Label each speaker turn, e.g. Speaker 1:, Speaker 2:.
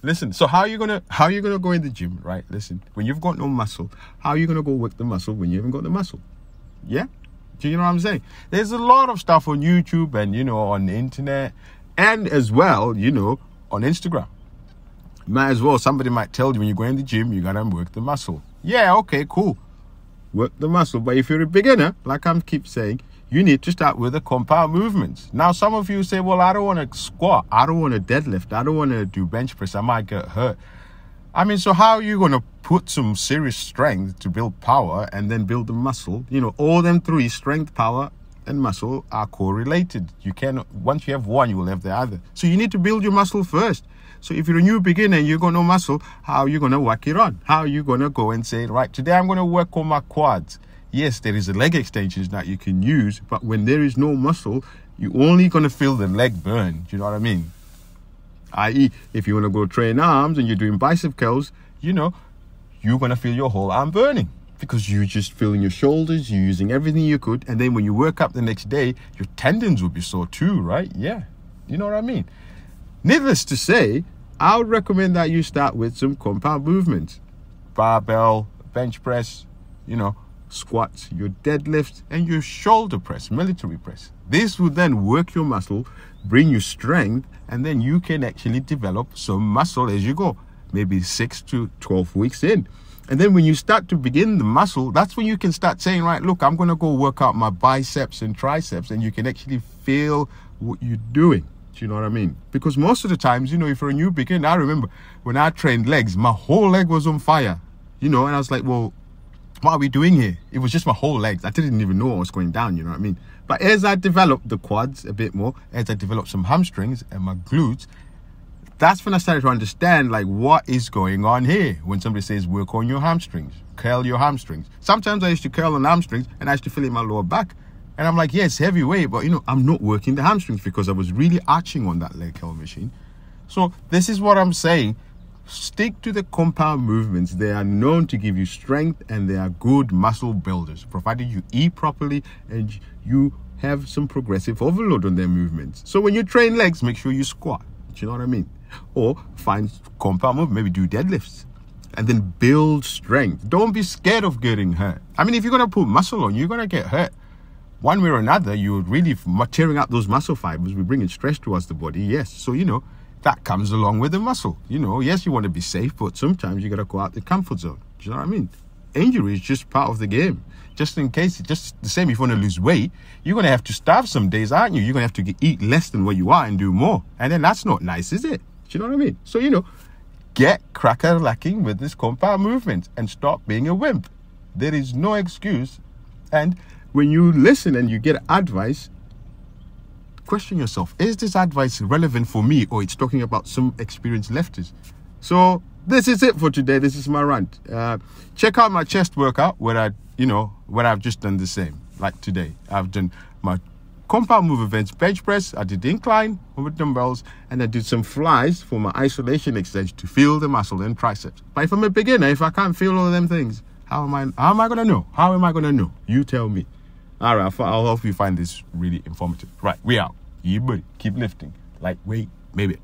Speaker 1: Listen, so how are you gonna go in the gym, right? Listen, when you've got no muscle, how are you gonna go work the muscle when you haven't got the muscle? Yeah? Do you know what I'm saying? There's a lot of stuff on YouTube and, on the internet, and as well, on Instagram. Might as well, somebody might tell you when you go in the gym, you gotta work the muscle. Yeah, okay, cool. Work the muscle. But if you're a beginner, like I keep saying, you need to start with the compound movements. Now, some of you say, well, I don't want to squat. I don't want to deadlift. I don't want to do bench press. I might get hurt. I mean, so how are you going to put some serious strength to build power and then build the muscle? All them three, strength, power, and muscle, are correlated. You cannot, once you have one, you will have the other. So you need to build your muscle first. So if you're a new beginner and you've got no muscle, how are you going to whack it on? How are you going to go and say, right, today I'm going to work on my quads? Yes, there is a leg extensions that you can use, but when there is no muscle, you're only going to feel the leg burn. Do you know what I mean? I.e., if you want to go train arms and you're doing bicep curls, you're going to feel your whole arm burning because you're just feeling your shoulders, you're using everything you could, and then when you work up the next day, your tendons will be sore too, right? Yeah, you know what I mean? Needless to say, I would recommend that you start with some compound movements. Barbell, bench press, squats, your deadlifts, and your shoulder press, military press. This will then work your muscle, bring you strength, and then you can actually develop some muscle as you go, maybe 6 to 12 weeks in. And then when you start to begin the muscle, that's when you can start saying, right, look, I'm going to go work out my biceps and triceps, and you can actually feel what you're doing. Do you know what I mean? Because most of the times, if you're a new beginner, I remember when I trained legs, my whole leg was on fire, and I was like, well, what are we doing here? It was just my whole legs. I didn't even know what was going down, you know what I mean? But as I developed the quads a bit more, as I developed some hamstrings and my glutes, that's when I started to understand, like, what is going on here? When somebody says, work on your hamstrings, curl your hamstrings. Sometimes I used to curl on hamstrings and I used to feel it in my lower back. And I'm like, yes, heavy weight, but, I'm not working the hamstrings because I was really arching on that leg curl machine. So this is what I'm saying. Stick to the compound movements. They are known to give you strength and they are good muscle builders, provided you eat properly and you have some progressive overload on their movements. So when you train legs, make sure you squat. Do you know what I mean? Or find compound movement, maybe do deadlifts and then build strength. Don't be scared of getting hurt. I mean, if you're going to put muscle on, you're going to get hurt. One way or another, you're really tearing up those muscle fibers. We're bringing stress towards the body, yes. So, that comes along with the muscle. Yes, you want to be safe, but sometimes you got to go out the comfort zone. Do you know what I mean? Injury is just part of the game. Just in case, just the same, if you want to lose weight, you're going to have to starve some days, aren't you? You're going to have to eat less than what you are and do more. And then that's not nice, is it? Do you know what I mean? So, get cracker-lacking with this compound movement and stop being a wimp. There is no excuse. And when you listen and you get advice, question yourself, is this advice relevant for me, or it's talking about some experienced leftists? So this is it for today. This is my rant. Check out my chest workout where I've just done the same. Like today, I've done my compound move events, bench press. I did the incline with dumbbells, and I did some flies for my isolation exercise to feel the muscle and triceps. But if I'm a beginner, if I can't feel all of them things, how am I going to know? How am I going to know? You tell me. All right, I'll hope you find this really informative. Right, we out. Yeah, buddy. Keep lifting. Lightweight, maybe.